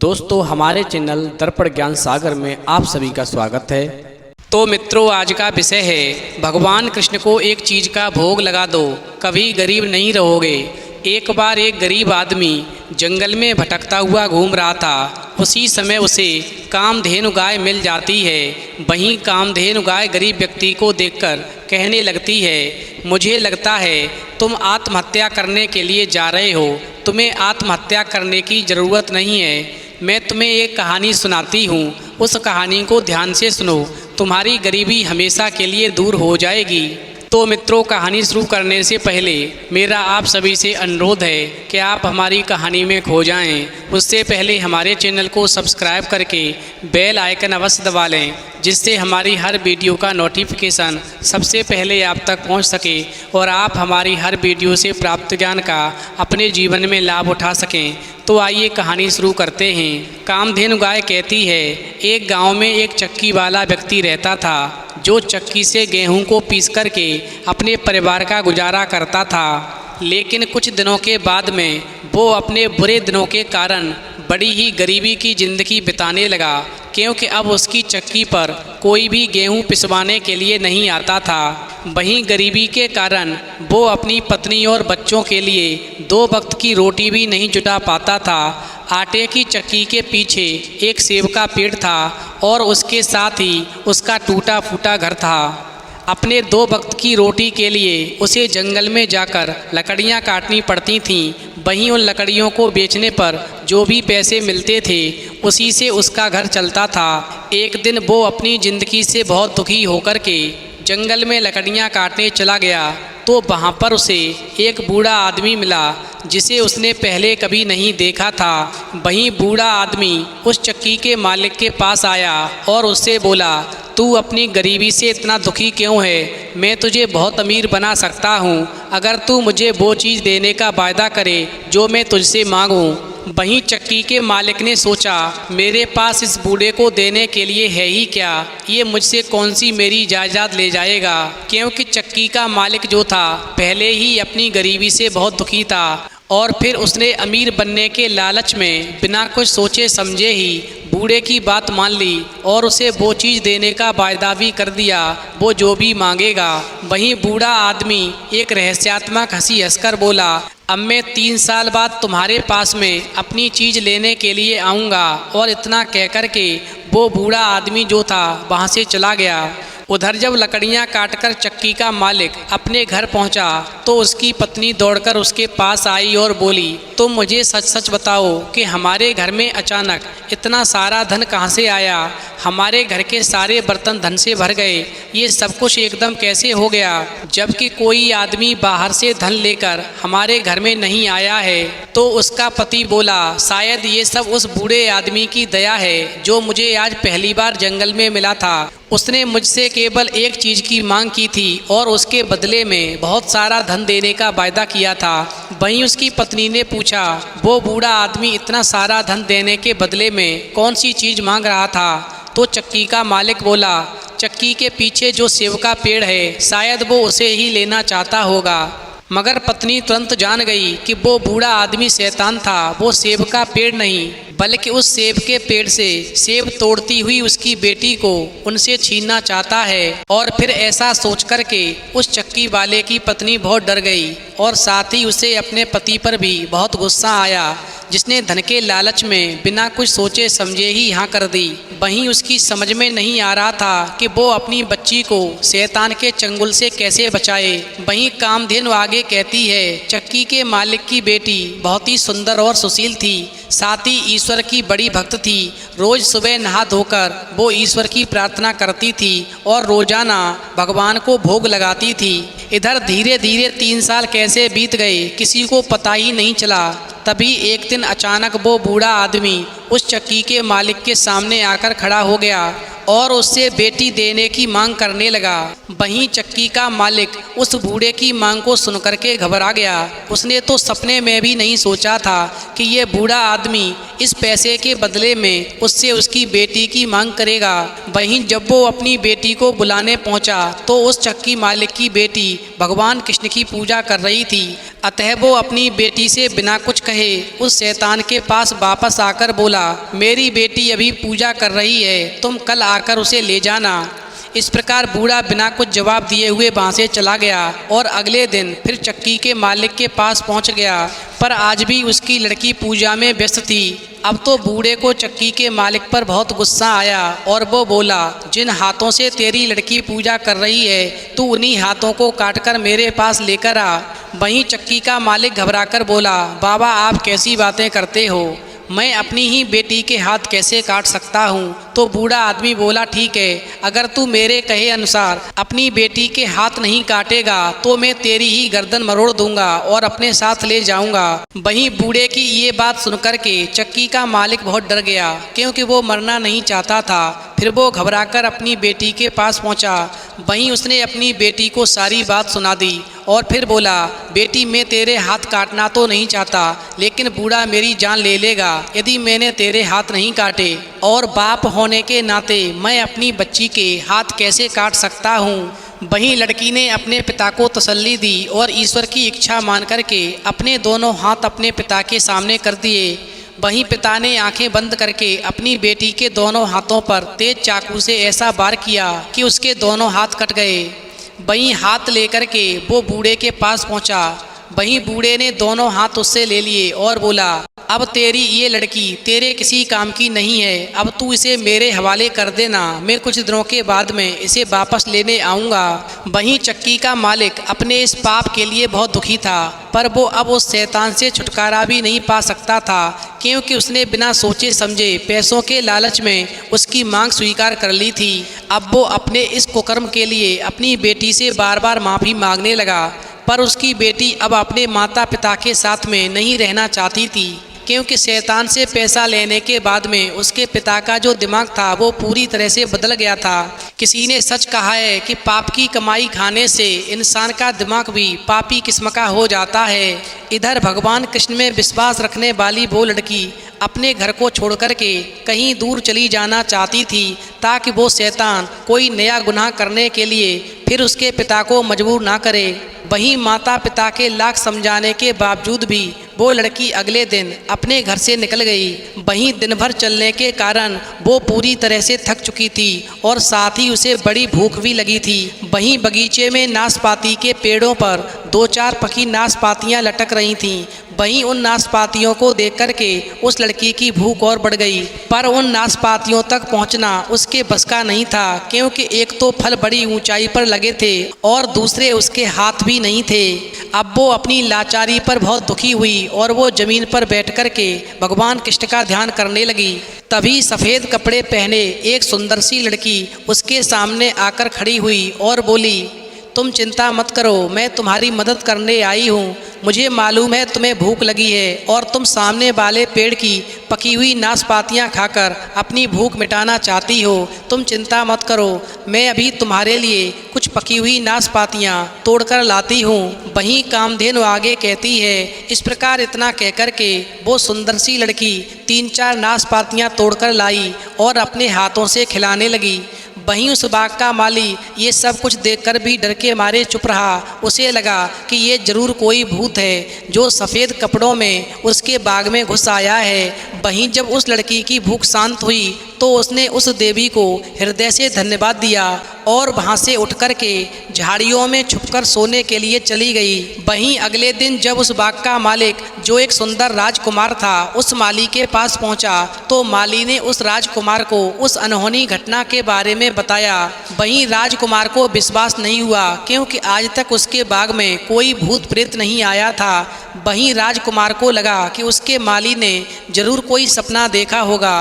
दोस्तों हमारे चैनल दर्पण ज्ञान सागर में आप सभी का स्वागत है। तो मित्रों, आज का विषय है भगवान कृष्ण को एक चीज़ का भोग लगा दो, कभी गरीब नहीं रहोगे। एक बार एक गरीब आदमी जंगल में भटकता हुआ घूम रहा था। उसी समय उसे कामधेनु गाय मिल जाती है। वहीं कामधेनु गाय गरीब व्यक्ति को देखकर कहने लगती है, मुझे लगता है तुम आत्महत्या करने के लिए जा रहे हो। तुम्हें आत्महत्या करने की ज़रूरत नहीं है। मैं तुम्हें एक कहानी सुनाती हूँ, उस कहानी को ध्यान से सुनो। तुम्हारी गरीबी हमेशा के लिए दूर हो जाएगी। तो मित्रों, कहानी शुरू करने से पहले मेरा आप सभी से अनुरोध है कि आप हमारी कहानी में खो जाएं। उससे पहले हमारे चैनल को सब्सक्राइब करके बेल आइकन अवश्य दबा लें, जिससे हमारी हर वीडियो का नोटिफिकेशन सबसे पहले आप तक पहुंच सके और आप हमारी हर वीडियो से प्राप्त ज्ञान का अपने जीवन में लाभ उठा सकें। तो आइए कहानी शुरू करते हैं। कामधेनु गाय कहती है, एक गांव में एक चक्की वाला व्यक्ति रहता था, जो चक्की से गेहूं को पीस करके अपने परिवार का गुजारा करता था। लेकिन कुछ दिनों के बाद में वो अपने बुरे दिनों के कारण बड़ी ही गरीबी की ज़िंदगी बिताने लगा, क्योंकि अब उसकी चक्की पर कोई भी गेहूं पिसवाने के लिए नहीं आता था। वहीं गरीबी के कारण वो अपनी पत्नी और बच्चों के लिए 2 वक्त की रोटी भी नहीं जुटा पाता था। आटे की चक्की के पीछे एक सेब का पेड़ था और उसके साथ ही उसका टूटा फूटा घर था। अपने 2 वक्त की रोटी के लिए उसे जंगल में जाकर लकड़ियाँ काटनी पड़ती थीं। वहीं उन लकड़ियों को बेचने पर जो भी पैसे मिलते थे, उसी से उसका घर चलता था। एक दिन वो अपनी ज़िंदगी से बहुत दुखी होकर के जंगल में लकड़ियाँ काटने चला गया, तो वहाँ पर उसे एक बूढ़ा आदमी मिला, जिसे उसने पहले कभी नहीं देखा था। वहीं बूढ़ा आदमी उस चक्की के मालिक के पास आया और उससे बोला, तू अपनी गरीबी से इतना दुखी क्यों है? मैं तुझे बहुत अमीर बना सकता हूँ, अगर तू मुझे वो चीज़ देने का वायदा करे जो मैं तुझसे मांगूँ। वहीं चक्की के मालिक ने सोचा, मेरे पास इस बूढ़े को देने के लिए है ही क्या, ये मुझसे कौन सी मेरी जायदाद ले जाएगा। क्योंकि चक्की का मालिक जो था पहले ही अपनी गरीबी से बहुत दुखी था, और फिर उसने अमीर बनने के लालच में बिना कुछ सोचे समझे ही बूढ़े की बात मान ली और उसे वो चीज़ देने का वायदा भी कर दिया, वो जो भी मांगेगा। वहीं बूढ़ा आदमी एक रहस्यात्मक हंसी हंसकर बोला, अब मैं 3 साल बाद तुम्हारे पास में अपनी चीज़ लेने के लिए आऊँगा। और इतना कह कर के वो बूढ़ा आदमी जो था वहाँ से चला गया। उधर जब लकड़ियाँ काटकर चक्की का मालिक अपने घर पहुँचा, तो उसकी पत्नी दौड़कर उसके पास आई और बोली, तुम मुझे सच सच बताओ कि हमारे घर में अचानक इतना सारा धन कहाँ से आया? हमारे घर के सारे बर्तन धन से भर गए, ये सब कुछ एकदम कैसे हो गया, जबकि कोई आदमी बाहर से धन लेकर हमारे घर में नहीं आया है। तो उसका पति बोला, शायद ये सब उस बूढ़े आदमी की दया है, जो मुझे आज पहली बार जंगल में मिला था। उसने मुझसे केवल एक चीज़ की मांग की थी और उसके बदले में बहुत सारा धन देने का वायदा किया था। वहीं उसकी पत्नी ने पूछा, वो बूढ़ा आदमी इतना सारा धन देने के बदले में कौन सी चीज़ मांग रहा था? तो चक्की का मालिक बोला, चक्की के पीछे जो सेब का पेड़ है, शायद वो उसे ही लेना चाहता होगा। मगर पत्नी तुरंत जान गई कि वो बूढ़ा आदमी शैतान था, वो सेब का पेड़ नहीं, बल्कि उस सेब के पेड़ से सेब तोड़ती हुई उसकी बेटी को उनसे छीनना चाहता है। और फिर ऐसा सोच कर के उस चक्की वाले की पत्नी बहुत डर गई और साथ ही उसे अपने पति पर भी बहुत गुस्सा आया, जिसने धन के लालच में बिना कुछ सोचे समझे ही हाँ कर दी। वहीं उसकी समझ में नहीं आ रहा था कि वो अपनी बच्ची को शैतान के चंगुल से कैसे बचाए। वहीं कामधेनु आगे कहती है, चक्की के मालिक की बेटी बहुत ही सुंदर और सुशील थी, साथ ही ईश्वर की बड़ी भक्त थी। रोज सुबह नहा धोकर वो ईश्वर की प्रार्थना करती थी और रोजाना भगवान को भोग लगाती थी। इधर धीरे धीरे 3 साल कैसे बीत गए, किसी को पता ही नहीं चला। तभी एक दिन अचानक वो बूढ़ा आदमी उस चक्की के मालिक के सामने आकर खड़ा हो गया और उससे बेटी देने की मांग करने लगा। वहीं चक्की का मालिक उस बूढ़े की मांग को सुनकर के घबरा गया। उसने तो सपने में भी नहीं सोचा था कि ये बूढ़ा आदमी इस पैसे के बदले में उससे उसकी बेटी की मांग करेगा। वहीं जब वो अपनी बेटी को बुलाने पहुंचा, तो उस चक्की मालिक की बेटी भगवान कृष्ण की पूजा कर रही थी। अतः वो अपनी बेटी से बिना कुछ कहे उस शैतान के पास वापस आकर बोला, मेरी बेटी अभी पूजा कर रही है, तुम कल आकर उसे ले जाना। इस प्रकार बूढ़ा बिना कुछ जवाब दिए हुए वहाँ से चला गया और अगले दिन फिर चक्की के मालिक के पास पहुँच गया, पर आज भी उसकी लड़की पूजा में व्यस्त थी। अब तो बूढ़े को चक्की के मालिक पर बहुत गुस्सा आया और वो बोला, जिन हाथों से तेरी लड़की पूजा कर रही है तू उन्हीं हाथों को काटकर मेरे पास लेकर आ। वहीं चक्की का मालिक घबराकर बोला, बाबा आप कैसी बातें करते हो, मैं अपनी ही बेटी के हाथ कैसे काट सकता हूँ। तो बूढ़ा आदमी बोला, ठीक है, अगर तू मेरे कहे अनुसार अपनी बेटी के हाथ नहीं काटेगा तो मैं तेरी ही गर्दन मरोड़ दूंगा और अपने साथ ले जाऊंगा। वहीं बूढ़े की ये बात सुनकर के चक्की का मालिक बहुत डर गया, क्योंकि वो मरना नहीं चाहता था। फिर वो घबराकर अपनी बेटी के पास पहुंचा। वहीं उसने अपनी बेटी को सारी बात सुना दी और फिर बोला, बेटी मैं तेरे हाथ काटना तो नहीं चाहता, लेकिन बूढ़ा मेरी जान ले लेगा यदि मैंने तेरे हाथ नहीं काटे, और बाप होने के नाते मैं अपनी बच्ची के हाथ कैसे काट सकता हूँ। वहीं लड़की ने अपने पिता को तसल्ली दी और ईश्वर की इच्छा मान करके अपने दोनों हाथ अपने पिता के सामने कर दिए। वहीं पिता ने आंखें बंद करके अपनी बेटी के दोनों हाथों पर तेज चाकू से ऐसा वार किया कि उसके दोनों हाथ कट गए। वहीं हाथ लेकर के वो बूढ़े के पास पहुंचा। वहीं बूढ़े ने दोनों हाथ उससे ले लिए और बोला, अब तेरी ये लड़की तेरे किसी काम की नहीं है, अब तू इसे मेरे हवाले कर देना, मैं कुछ दिनों के बाद में इसे वापस लेने आऊँगा। वहीं चक्की का मालिक अपने इस पाप के लिए बहुत दुखी था, पर वो अब उस शैतान से छुटकारा भी नहीं पा सकता था, क्योंकि उसने बिना सोचे समझे पैसों के लालच में उसकी मांग स्वीकार कर ली थी। अब वो अपने इस कुकर्म के लिए अपनी बेटी से बार बार माफ़ी मांगने लगा, पर उसकी बेटी अब अपने माता पिता के साथ में नहीं रहना चाहती थी, क्योंकि शैतान से पैसा लेने के बाद में उसके पिता का जो दिमाग था वो पूरी तरह से बदल गया था। किसी ने सच कहा है कि पाप की कमाई खाने से इंसान का दिमाग भी पापी किस्म का हो जाता है। इधर भगवान कृष्ण में विश्वास रखने वाली वो लड़की अपने घर को छोड़ कर के कहीं दूर चली जाना चाहती थी, ताकि वो शैतान कोई नया गुनाह करने के लिए फिर उसके पिता को मजबूर ना करे। वहीं माता पिता के लाख समझाने के बावजूद भी वो लड़की अगले दिन अपने घर से निकल गई। वहीं दिन भर चलने के कारण वो पूरी तरह से थक चुकी थी और साथ ही उसे बड़ी भूख भी लगी थी। वहीं बगीचे में नाशपाती के पेड़ों पर 2-4 पकी नाशपातियां लटक रही थीं। वहीं उन नाशपातियों को देख करके उस लड़की की भूख और बढ़ गई, पर उन नाशपातियों तक पहुंचना उसके बस का नहीं था, क्योंकि एक तो फल बड़ी ऊंचाई पर लगे थे और दूसरे उसके हाथ भी नहीं थे। अब वो अपनी लाचारी पर बहुत दुखी हुई और वो जमीन पर बैठ कर के भगवान कृष्ण का ध्यान करने लगी। तभी सफ़ेद कपड़े पहने एक सुंदर सी लड़की उसके सामने आकर खड़ी हुई और बोली, तुम चिंता मत करो, मैं तुम्हारी मदद करने आई हूँ। मुझे मालूम है तुम्हें भूख लगी है और तुम सामने वाले पेड़ की पकी हुई नाशपातियाँ खाकर अपनी भूख मिटाना चाहती हो। तुम चिंता मत करो, मैं अभी तुम्हारे लिए कुछ पकी हुई नाशपातियाँ तोड़कर लाती हूँ। वहीं कामधेनु आगे कहती है। इस प्रकार इतना कहकर के वो सुंदर सी लड़की 3-4 नाशपातियाँ तोड़कर लाई और अपने हाथों से खिलाने लगी। वहीं उस बाग का माली ये सब कुछ देखकर भी डर के मारे चुप रहा। उसे लगा कि ये जरूर कोई भूत है जो सफ़ेद कपड़ों में उसके बाग में घुस आया है। वहीं जब उस लड़की की भूख शांत हुई तो उसने उस देवी को हृदय से धन्यवाद दिया और वहाँ से उठ कर के झाड़ियों में छुपकर सोने के लिए चली गई। वहीं अगले दिन जब उस बाग का मालिक जो एक सुंदर राजकुमार था उस माली के पास पहुँचा तो माली ने उस राजकुमार को उस अनहोनी घटना के बारे में बताया। वहीं राजकुमार को विश्वास नहीं हुआ, क्योंकि आज तक उसके बाग में कोई भूत प्रेत नहीं आया था। वहीं राजकुमार को लगा कि उसके माली ने जरूर कोई सपना देखा होगा,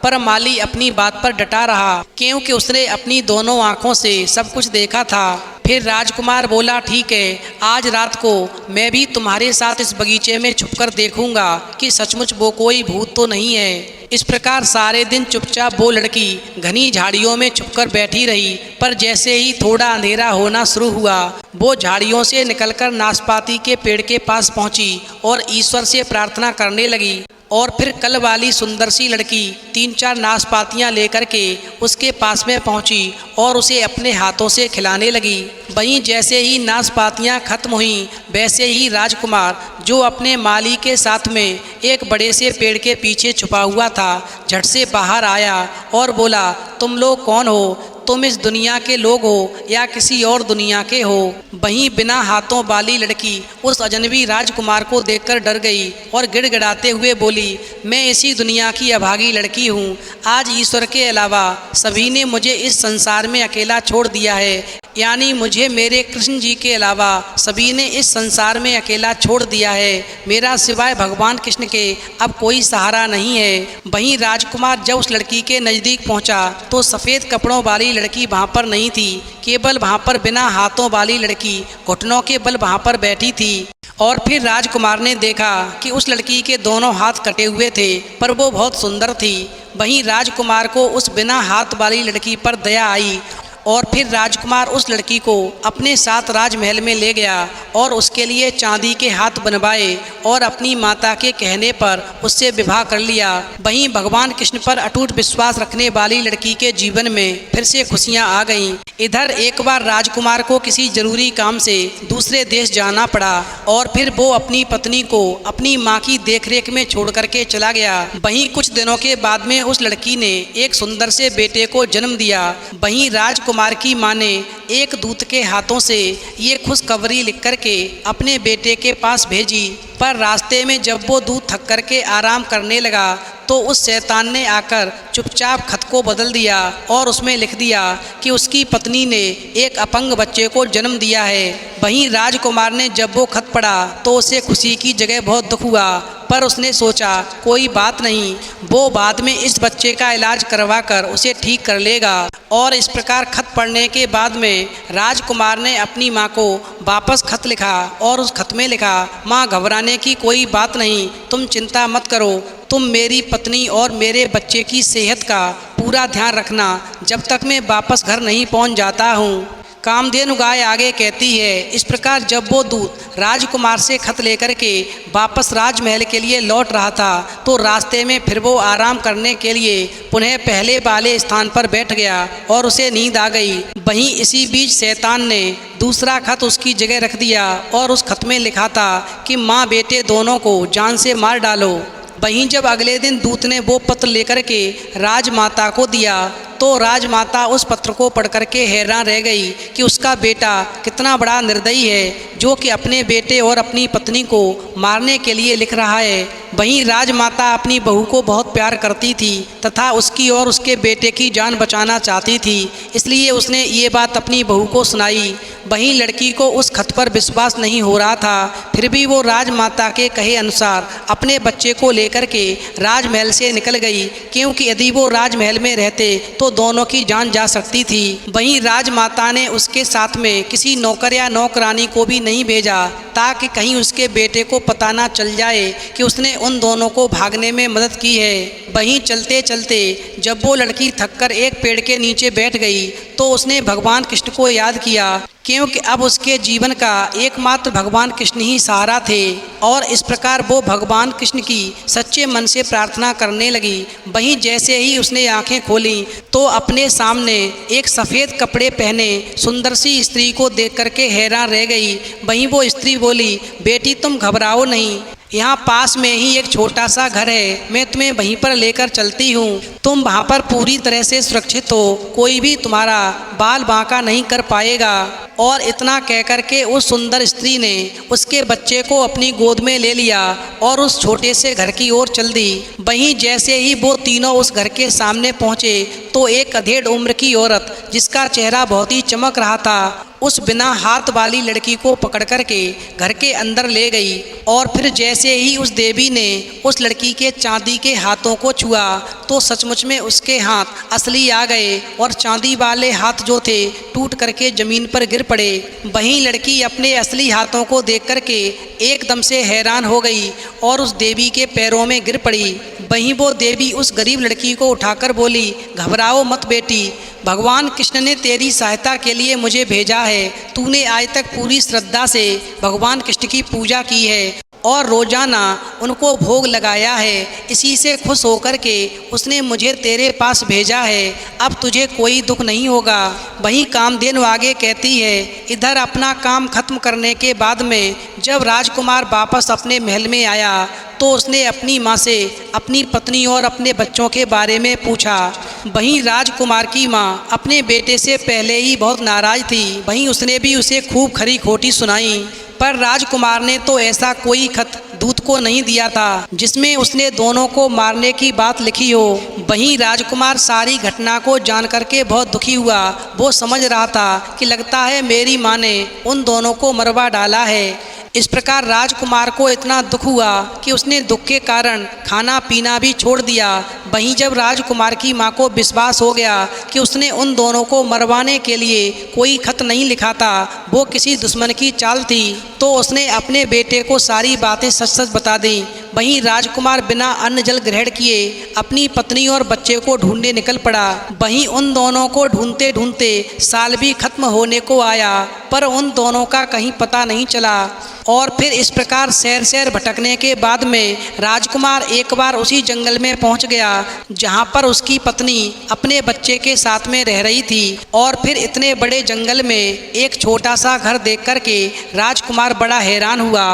पर माली अपनी बात पर डटा रहा, क्योंकि उसने अपनी दोनों आँखों से सब कुछ देखा था। फिर राजकुमार बोला, ठीक है, आज रात को मैं भी तुम्हारे साथ इस बगीचे में छुपकर देखूंगा कि सचमुच वो कोई भूत तो नहीं है। इस प्रकार सारे दिन चुपचाप वो लड़की घनी झाड़ियों में छुपकर बैठी रही, पर जैसे ही थोड़ा अंधेरा होना शुरू हुआ वो झाड़ियों से निकलकर नाशपाती के पेड़ के पास पहुंची और ईश्वर से प्रार्थना करने लगी और फिर कल वाली सुंदर सी लड़की 3-4 नाशपातियाँ लेकर के उसके पास में पहुँची और उसे अपने हाथों से खिलाने लगी। वहीं जैसे ही नाशपातियाँ खत्म हुईं, वैसे ही राजकुमार, जो अपने माली के साथ में एक बड़े से पेड़ के पीछे छुपा हुआ था, झट से बाहर आया और बोला, तुम लोग कौन हो? तुम इस दुनिया के लोग हो या किसी और दुनिया के हो? वहीं बिना हाथों वाली लड़की उस अजनबी राजकुमार को देखकर डर गई और गिड़गिड़ाते हुए बोली, मैं इसी दुनिया की अभागी लड़की हूँ। आज ईश्वर के अलावा सभी ने मुझे इस संसार में अकेला छोड़ दिया है, यानी मुझे मेरे कृष्ण जी के अलावा सभी ने इस संसार में अकेला छोड़ दिया है। मेरा सिवाय भगवान कृष्ण के अब कोई सहारा नहीं है। वहीं राजकुमार जब उस लड़की के नज़दीक पहुंचा तो सफ़ेद कपड़ों वाली लड़की वहां पर नहीं थी, केवल वहां पर बिना हाथों वाली लड़की घुटनों के बल वहां पर बैठी थी। और फिर राजकुमार ने देखा कि उस लड़की के दोनों हाथ कटे हुए थे, पर वो बहुत सुंदर थी। वहीं राजकुमार को उस बिना हाथ वाली लड़की पर दया आई और फिर राजकुमार उस लड़की को अपने साथ राजमहल में ले गया और उसके लिए चांदी के हाथ बनवाए और अपनी माता के कहने पर उससे विवाह कर लिया। वहीं भगवान कृष्ण पर अटूट विश्वास रखने वाली लड़की के जीवन में फिर से खुशियां आ गईं। इधर एक बार राजकुमार को किसी जरूरी काम से दूसरे देश जाना पड़ा और फिर वो अपनी पत्नी को अपनी माँ की देखरेख में छोड़ करके चला गया। वहीं कुछ दिनों के बाद में उस लड़की ने एक सुंदर से बेटे को जन्म दिया। वहीं राजकुमार की माँ ने एक दूत के हाथों से ये खुशखबरी लिख करके अपने बेटे के पास भेजी, पर रास्ते में जब वो दूत थक करके आराम करने लगा तो उस शैतान ने आकर चुपचाप खत को बदल दिया और उसमें लिख दिया कि उसकी पत्नी ने एक अपंग बच्चे को जन्म दिया है। वहीं राजकुमार ने जब वो खत पढ़ा तो उसे खुशी की जगह बहुत दुख हुआ, पर उसने सोचा कोई बात नहीं, वो बाद में इस बच्चे का इलाज करवा कर उसे ठीक कर लेगा। और इस प्रकार खत पढ़ने के बाद में राजकुमार ने अपनी माँ को वापस खत लिखा और उस खत में लिखा, माँ घबराने की कोई बात नहीं, तुम चिंता मत करो, तुम मेरी पत्नी और मेरे बच्चे की सेहत का पूरा ध्यान रखना जब तक मैं वापस घर नहीं पहुंच जाता हूं। कामधेनु गाय आगे कहती है, इस प्रकार जब वो दूत राजकुमार से खत लेकर के वापस राजमहल के लिए लौट रहा था तो रास्ते में फिर वो आराम करने के लिए पुनः पहले वाले स्थान पर बैठ गया और उसे नींद आ गई। वहीं इसी बीच शैतान ने दूसरा खत उसकी जगह रख दिया और उस खत में लिखा था कि माँ बेटे दोनों को जान से मार डालो। वहीं जब अगले दिन दूत ने वो पत्र लेकर के राजमाता को दिया तो राजमाता उस पत्र को पढ़ करके हैरान रह गई कि उसका बेटा कितना बड़ा निर्दयी है जो कि अपने बेटे और अपनी पत्नी को मारने के लिए लिख रहा है। वहीं राजमाता अपनी बहू को बहुत प्यार करती थी तथा उसकी और उसके बेटे की जान बचाना चाहती थी, इसलिए उसने ये बात अपनी बहू को सुनाई। वहीं लड़की को उस खत पर विश्वास नहीं हो रहा था, फिर भी वो राजमाता के कहे अनुसार अपने बच्चे को लेकर के राजमहल से निकल गई, क्योंकि यदि वो राजमहल में रहते तो दोनों की जान जा सकती थी। वहीं राजमाता ने उसके साथ में किसी नौकर या नौकरानी को भी नहीं भेजा ताकि कहीं उसके बेटे को पता ना चल जाए कि उसने उन दोनों को भागने में मदद की है। वहीं चलते चलते जब वो लड़की थककर एक पेड़ के नीचे बैठ गई तो उसने भगवान कृष्ण को याद किया, क्योंकि अब उसके जीवन का एकमात्र भगवान कृष्ण ही सहारा थे। और इस प्रकार वो भगवान कृष्ण की सच्चे मन से प्रार्थना करने लगी। वहीं जैसे ही उसने आंखें खोली तो अपने सामने एक सफ़ेद कपड़े पहने सुंदर सी स्त्री को देख करके हैरान रह गई। वहीं वो स्त्री बोली, बेटी तुम घबराओ नहीं, यहाँ पास में ही एक छोटा सा घर है, मैं तुम्हें वहीं पर लेकर चलती हूँ, तुम वहाँ पर पूरी तरह से सुरक्षित हो, कोई भी तुम्हारा बाल बांका नहीं कर पाएगा। और इतना कह कर के उस सुंदर स्त्री ने उसके बच्चे को अपनी गोद में ले लिया और उस छोटे से घर की ओर चल दी। वहीं जैसे ही वो तीनों उस घर के सामने पहुँचे तो एक अधेड़ उम्र की औरत जिसका चेहरा बहुत ही चमक रहा था, उस बिना हाथ वाली लड़की को पकड़ करके घर के अंदर ले गई। और फिर जैसे ही उस देवी ने उस लड़की के चांदी के हाथों को छुआ तो सचमुच में उसके हाथ असली आ गए और चांदी वाले हाथ जो थे टूट करके ज़मीन पर गिर पड़े। वहीं लड़की अपने असली हाथों को देख करके एकदम से हैरान हो गई और उस देवी के पैरों में गिर पड़ी। वहीं वो देवी उस गरीब लड़की को उठाकर बोली, घबराओ मत बेटी, भगवान कृष्ण ने तेरी सहायता के लिए मुझे भेजा है। तूने आज तक पूरी श्रद्धा से भगवान कृष्ण की पूजा की है और रोजाना उनको भोग लगाया है। इसी से खुश होकर के उसने मुझे तेरे पास भेजा है। अब तुझे कोई दुख नहीं होगा। वहीं कामधेनु आगे कहती है, इधर अपना काम खत्म करने के बाद में जब राजकुमार वापस अपने महल में आया तो उसने अपनी माँ से अपनी पत्नी और अपने बच्चों के बारे में पूछा। वहीं राजकुमार की माँ अपने बेटे से पहले ही बहुत नाराज़ थी। वहीं उसने भी उसे खूब खरी खोटी सुनाई, पर राजकुमार ने तो ऐसा कोई खत दूत को नहीं दिया था जिसमें उसने दोनों को मारने की बात लिखी हो। वहीं राजकुमार सारी घटना को जान करके बहुत दुखी हुआ। वो समझ रहा था कि लगता है मेरी माँ ने उन दोनों को मरवा डाला है। इस प्रकार राजकुमार को इतना दुख हुआ कि उसने दुख के कारण खाना पीना भी छोड़ दिया। वहीं जब राजकुमार की माँ को विश्वास हो गया कि उसने उन दोनों को मरवाने के लिए कोई खत नहीं लिखा था, वो किसी दुश्मन की चाल थी, तो उसने अपने बेटे को सारी बातें सच सच बता दी। वहीं राजकुमार बिना अन्न जल ग्रहण किए अपनी पत्नी और बच्चे को ढूंढने निकल पड़ा। वहीं उन दोनों को ढूंढते ढूंढते साल भी खत्म होने को आया, पर उन दोनों का कहीं पता नहीं चला। और फिर इस प्रकार शहर शहर भटकने के बाद में राजकुमार एक बार उसी जंगल में पहुंच गया जहां पर उसकी पत्नी अपने बच्चे के साथ में रह रही थी। और फिर इतने बड़े जंगल में एक छोटा सा घर देख करके राजकुमार बड़ा हैरान हुआ।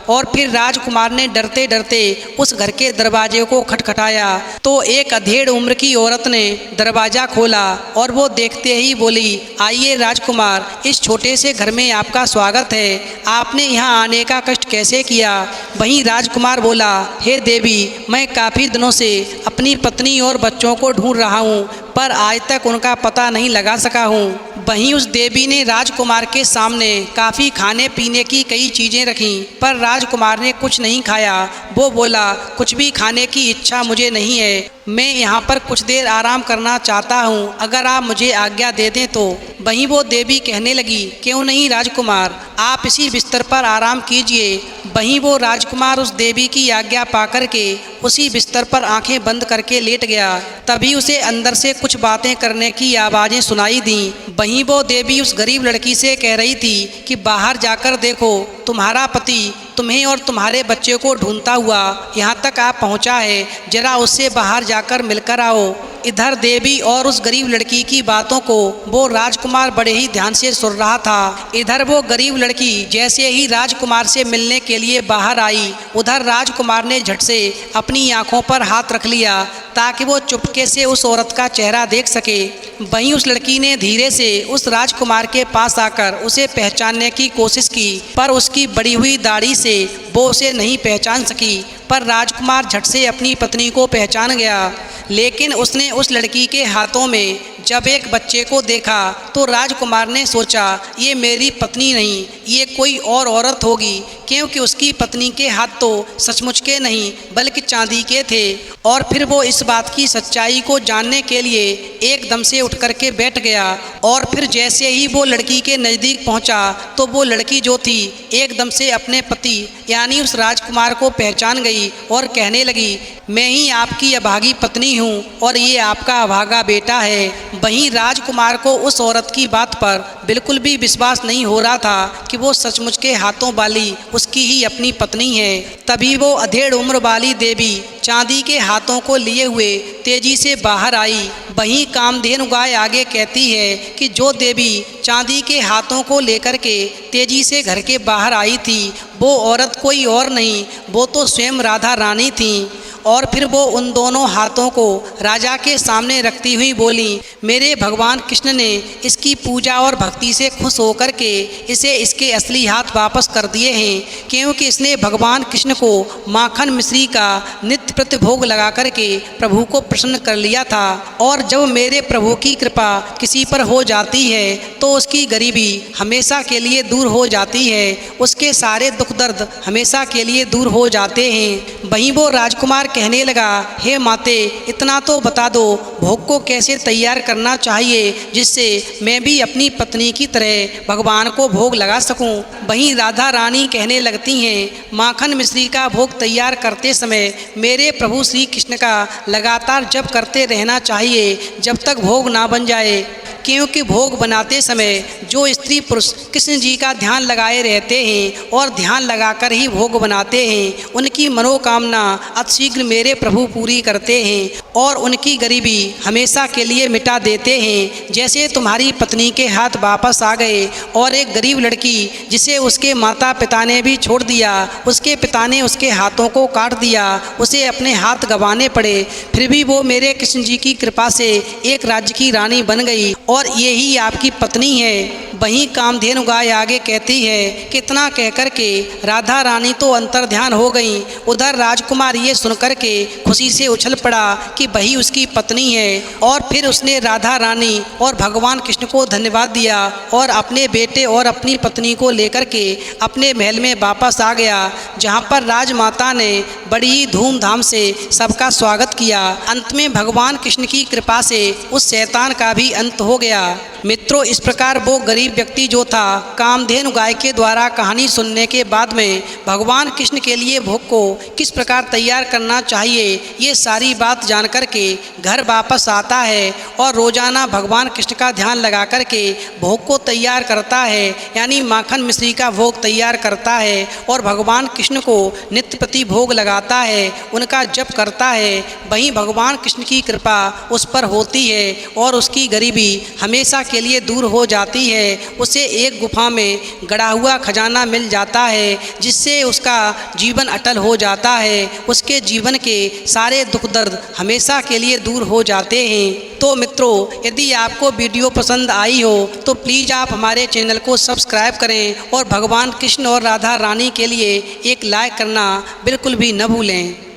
और फिर राजकुमार ने डरते डरते उस घर के दरवाजे को खटखटाया तो एक अधेड़ उम्र की औरत ने दरवाज़ा खोला और वो देखते ही बोली, आइए राजकुमार, इस छोटे से घर में आपका स्वागत है। आपने यहाँ आने का कष्ट कैसे किया? वहीं राजकुमार बोला, हे देवी, मैं काफ़ी दिनों से अपनी पत्नी और बच्चों को ढूंढ रहा हूँ, पर आज तक उनका पता नहीं लगा सका हूँ। वहीं उस देवी ने राजकुमार के सामने काफ़ी खाने पीने की कई चीज़ें रखीं, पर राजकुमार ने कुछ नहीं खाया। वो बोला, कुछ भी खाने की इच्छा मुझे नहीं है, मैं यहाँ पर कुछ देर आराम करना चाहता हूँ, अगर आप मुझे आज्ञा दे दें तो। वहीं वो देवी कहने लगी, क्यों नहीं राजकुमार, आप इसी बिस्तर पर आराम कीजिए। वहीं वो राजकुमार उस देवी की आज्ञा पाकर के उसी बिस्तर पर आंखें बंद करके लेट गया। तभी उसे अंदर से कुछ बातें करने की आवाज़ें सुनाई दी। वहीं वो देवी उस गरीब लड़की से कह रही थी कि बाहर जाकर देखो, तुम्हारा पति तुम्हें और तुम्हारे बच्चे को ढूंढता हुआ यहाँ तक आ पहुँचा है, जरा उससे बाहर जाकर मिलकर आओ। इधर देवी और उस गरीब लड़की की बातों को वो राजकुमार बड़े ही ध्यान से सुन रहा था। इधर वो गरीब लड़की जैसे ही राजकुमार से मिलने के लिए बाहर आई, उधर राजकुमार ने झट से अपनी आंखों पर हाथ रख लिया ताकि वो चुपके से उस औरत का चेहरा देख सके। वहीं उस लड़की ने धीरे से उस राजकुमार के पास आकर उसे पहचानने की कोशिश की, पर उसकी बड़ी हुई दाढ़ी से वो उसे नहीं पहचान सकी। पर राजकुमार झट से अपनी पत्नी को पहचान गया। लेकिन उसने उस लड़की के हाथों में जब एक बच्चे को देखा तो राजकुमार ने सोचा, ये मेरी पत्नी नहीं, ये कोई और औरत होगी, क्योंकि उसकी पत्नी के हाथ तो सचमुच के नहीं बल्कि चांदी के थे। और फिर वो इस बात की सच्चाई को जानने के लिए एकदम से उठ कर के बैठ गया। और फिर जैसे ही वो लड़की के नज़दीक पहुंचा तो वो लड़की जो थी एकदम से अपने पति यानी उस राजकुमार को पहचान गई और कहने लगी, मैं ही आपकी अभागी पत्नी हूँ और ये आपका अभागा बेटा है। वहीं राजकुमार को उस औरत की बात पर बिल्कुल भी विश्वास नहीं हो रहा था कि वो सचमुच के हाथों वाली उसकी ही अपनी पत्नी है। तभी वो अधेड़ उम्र वाली देवी चांदी के हाथों को लिए हुए तेजी से बाहर आई। वहीं कामधेनु गाय आगे कहती है कि जो देवी चांदी के हाथों को लेकर के तेजी से घर के बाहर आई थी, वो औरत कोई और नहीं, वो तो स्वयं राधा रानी थी। और फिर वो उन दोनों हाथों को राजा के सामने रखती हुई बोली, मेरे भगवान कृष्ण ने इसकी पूजा और भक्ति से खुश होकर के इसे इसके असली हाथ वापस कर दिए हैं, क्योंकि इसने भगवान कृष्ण को माखन मिश्री का नित्य प्रति भोग लगा करके प्रभु को प्रसन्न कर लिया था। और जब मेरे प्रभु की कृपा किसी पर हो जाती है तो उसकी गरीबी हमेशा के लिए दूर हो जाती है, उसके सारे दुख दर्द हमेशा के लिए दूर हो जाते हैं। वहीं वो राजकुमार कहने लगा, हे माते, इतना तो बता दो, भोग को कैसे तैयार करना चाहिए जिससे मैं भी अपनी पत्नी की तरह भगवान को भोग लगा सकूं। वहीं राधा रानी कहने लगती हैं, माखन मिश्री का भोग तैयार करते समय मेरे प्रभु श्री कृष्ण का लगातार जप करते रहना चाहिए जब तक भोग ना बन जाए। क्योंकि भोग बनाते समय जो स्त्री पुरुष कृष्ण जी का ध्यान लगाए रहते हैं और ध्यान लगाकर ही भोग बनाते हैं, उनकी मनोकामना अतिशीघ्र मेरे प्रभु पूरी करते हैं और उनकी गरीबी हमेशा के लिए मिटा देते हैं। जैसे तुम्हारी पत्नी के हाथ वापस आ गए और एक गरीब लड़की जिसे उसके माता पिता ने भी छोड़ दिया, उसके पिता ने उसके हाथों को काट दिया, उसे अपने हाथ गंवाने पड़े, फिर भी वो मेरे कृष्ण जी की कृपा से एक राज्य की रानी बन गई और यही आपकी पत्नी है। वहीं कामधेनु गाय आगे कहती है कि इतना कहकर के राधा रानी तो अंतर्ध्यान हो गई। उधर राजकुमार ये सुनकर के खुशी से उछल पड़ा कि वही उसकी पत्नी है और फिर उसने राधा रानी और भगवान कृष्ण को धन्यवाद दिया और अपने बेटे और अपनी पत्नी को लेकर के अपने महल में वापस आ गया, जहाँ पर राजमाता ने बड़ी ही धूमधाम से सबका स्वागत किया। अंत में भगवान कृष्ण की कृपा से उस शैतान का भी अंत हो गया। मित्रों, इस प्रकार वो गरीब व्यक्ति जो था कामधेनु गाय के द्वारा कहानी सुनने के बाद में भगवान कृष्ण के लिए भोग को किस प्रकार तैयार करना चाहिए, ये सारी बात जान कर के घर वापस आता है और रोजाना भगवान कृष्ण का ध्यान लगा कर के भोग को तैयार करता है, यानी माखन मिश्री का भोग तैयार करता है और भगवान कृष्ण को नित्य प्रति भोग लगाता है, उनका जप करता है। वहीं भगवान कृष्ण की कृपा उस पर होती है और उसकी गरीबी हमेशा के लिए दूर हो जाती है। उसे एक गुफा में गड़ा हुआ खजाना मिल जाता है, जिससे उसका जीवन अटल हो जाता है, उसके जीवन के सारे दुख दर्द हमेशा के लिए दूर हो जाते हैं। तो मित्रों, यदि आपको वीडियो पसंद आई हो तो प्लीज़ आप हमारे चैनल को सब्सक्राइब करें और भगवान कृष्ण और राधा रानी के लिए एक लाइक करना बिल्कुल भी न भूलें।